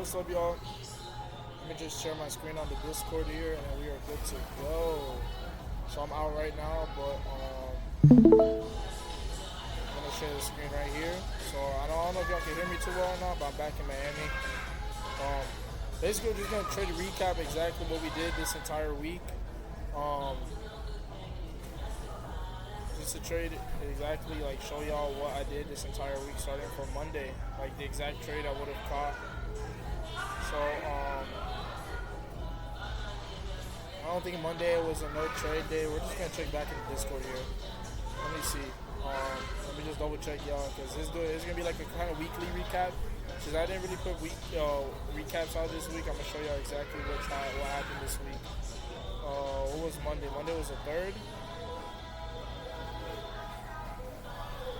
what's up, y'all? Let me just share my screen on the Discord here, and we are good to go. So I'm out right now, but I'm gonna share the screen right here. So I don't know if y'all can hear me too well or not, but I'm back in Miami. Um, Basically, we're just gonna try to recap exactly what we did this entire week. Um, just to trade exactly, like, show y'all what I did this entire week, starting from Monday, like the exact trade I would have caught. So I don't think Monday was a no trade day. We're just gonna check back in the Discord here. Let me see. Let me just double check y'all, because it's gonna be like a kind of weekly recap. Since I didn't really put week recaps out this week, I'm gonna show y'all exactly what happened this week. What was Monday? Monday was the 3rd.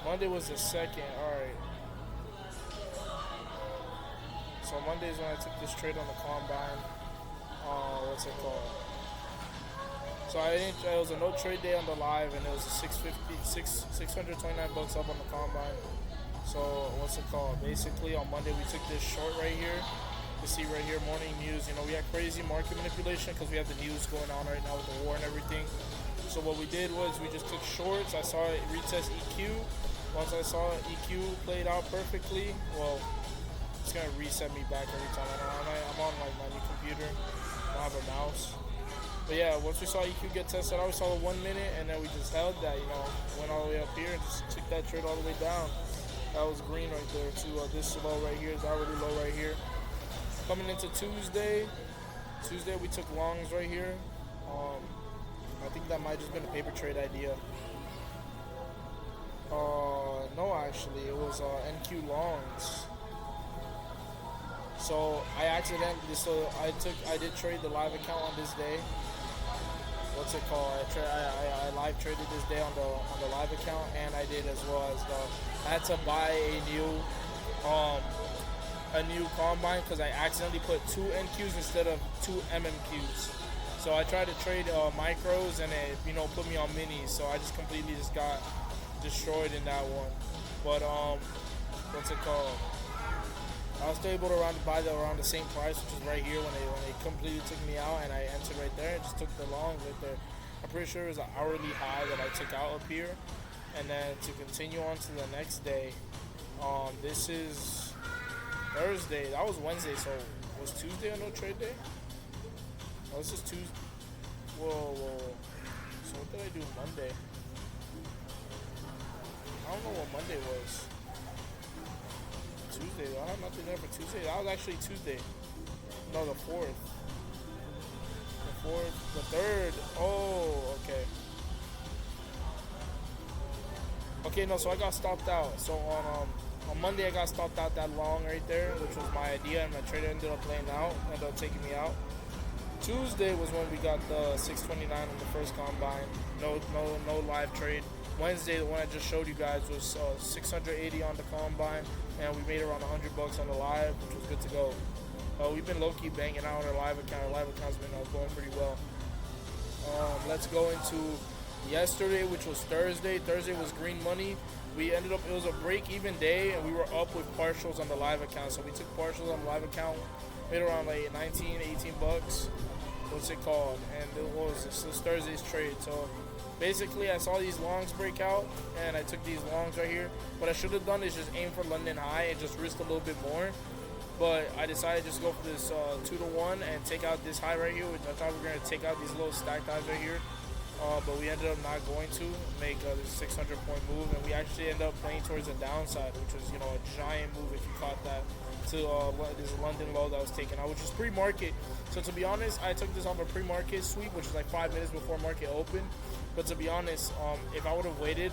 Monday was the 2nd. All right. So Monday is when I took this trade on the combine. What's it called? So it was a no trade day on the live, and it was a 629 bucks up on the combine. So what's it called? Basically on Monday we took this short right here. You see right here, morning news. You know, we had crazy market manipulation because we have the news going on right now with the war and everything. So what we did was we just took shorts. I saw it retest EQ. Once I saw EQ played out perfectly, well, it's gonna reset me back every time. I'm on like my new computer. I don't have a mouse. But yeah, once we saw EQ get tested out, we saw the 1 minute, and then we just held that, you know, went all the way up here and just took that trade all the way down. That was green right there too. This low right here is already low right here. Coming into Tuesday we took longs right here. I think that might just been a paper trade idea. No, actually, it was NQ longs. So I did trade the live account on this day. What's it called? I live traded this day on the live account, and I did as well as I had to buy a new combine because I accidentally put 2 NQs instead of 2 MMQs. So I tried to trade micros, and it put me on minis. So I just completely got destroyed in that one. But what's it called? I was still able to buy around the same price, which is right here when they completely took me out, and I entered right there and just took the longs right there. I'm pretty sure it was an hourly high that I took out up here. And then to continue on to the next day, this is Thursday. That was Wednesday, so was Tuesday a no trade day? Oh, this is Tuesday. Whoa. So what did I do Monday? I don't know what Monday was. Tuesday, I have nothing there for Tuesday. That was actually Tuesday. No, the 4th. The 3rd. Oh, okay. Okay, no, so I got stopped out. So on Monday I got stopped out that long right there, which was my idea, and my trader ended up playing out, ended up taking me out. Tuesday was when we got the 629 on the first combine. No live trade. Wednesday, the one I just showed you guys, was 680 on the combine, and we made around 100 bucks on the live, which was good to go. We've been low-key banging out on our live account. Our live account's been going pretty well. Let's go into yesterday, which was Thursday. Thursday was green money. It was a break-even day, and we were up with partials on the live account. So we took partials on the live account, made around like 19, 18 bucks. What's it called? And this was Thursday's trade. So basically, I saw these longs break out, and I took these longs right here. What I should have done is just aim for London high and just risk a little bit more. But I decided to just go for this 2-to-1 and take out this high right here, which I thought we were going to take out these little stacked highs right here. But we ended up not going to make this 600-point move, and we actually ended up playing towards the downside, which was, a giant move if you caught that, to this London low that was taken out, which was pre-market. So to be honest, I took this off a pre-market sweep, which is like 5 minutes before market opened. But to be honest, if I would have waited,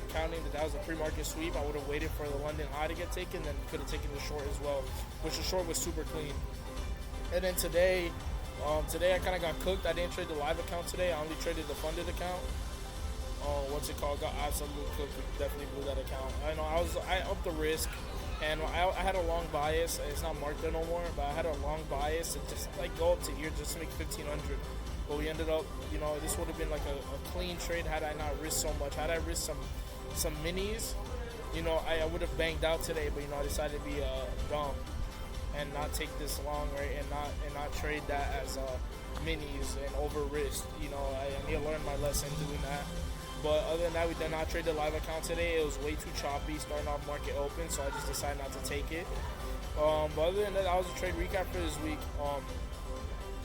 counting that was a pre-market sweep, I would have waited for the London high to get taken, then could have taken the short as well, which the short was super clean. And then today I kind of got cooked. I didn't trade the live account today. I only traded the funded account. What's it called? Got absolutely cooked. Definitely blew that account. I upped the risk, and I had a long bias. It's not marked there no more, but I had a long bias to just go up to here just to make 1,500. But we ended up, this would have been like a clean trade had I not risked so much. Had I risked some minis, I would have banged out today. But I decided to be dumb. and not take this long, right, and not trade that as minis and over risk. I need to learn my lesson doing that. But other than that, we did not trade the live account today. It was way too choppy starting off market open, so I just decided not to take it. But other than that, that was a trade recap for this week.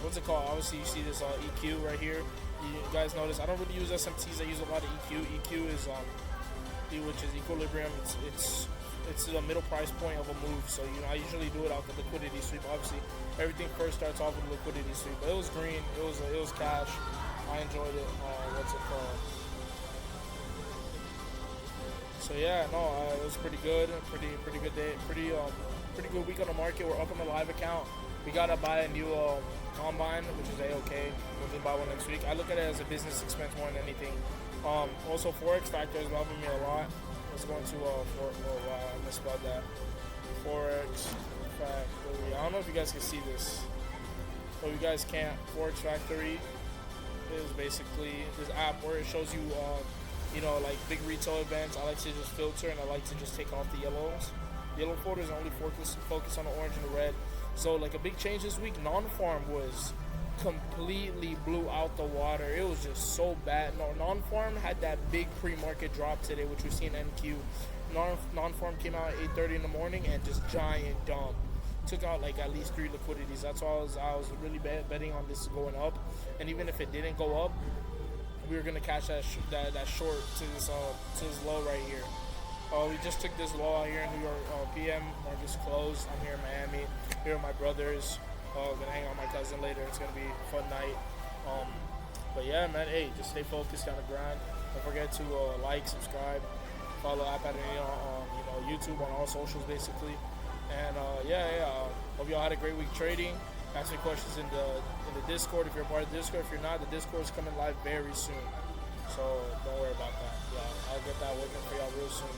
What's it called? Obviously, you see this EQ right here. You guys notice I don't really use SMTs. I use a lot of EQ. EQ is which is equilibrium. It's the middle price point of a move. So I usually do it out the liquidity sweep. Obviously, everything first starts off with a liquidity sweep. But it was green. It was cash. I enjoyed it. What's it called? So yeah, no, it was pretty good. Pretty good day. Pretty good week on the market. We're up on the live account. We gotta buy a new combine, which is a-okay. We'll just buy one next week. I look at it as a business expense more than anything. Also, Forex Factor is helping me a lot. Let's go into I misspelled that. Forex Factory. I don't know if you guys can see this. But you guys can't. Forex Factory is basically this app where it shows you like big retail events. I like to just filter and I like to just take off the yellows. Yellow folders only focus on the orange and the red. So like a big change this week, non-farm was completely blew out the water. It was just so bad. No, non-farm had that big pre-market drop today, which we see in NQ. Non-farm came out at 8:30 in the morning and just giant dump. Took out like at least 3 liquidities. That's why I was really betting on this going up. And even if it didn't go up, we were gonna catch that short to this low right here. We just took this low out here in New York. PM market's closed. I'm here in Miami. Here with my brothers. Gonna hang out with my cousin later. It's gonna be a fun night. But yeah, man. Hey, just stay focused on the grind. Don't forget to like, subscribe, follow App Academy on YouTube, on all socials basically. And hope y'all had a great week trading. Ask me questions in the Discord if you're a part of the Discord. If you're not, the Discord is coming live very soon. So don't worry about that. Yeah, I'll get that working for y'all real soon.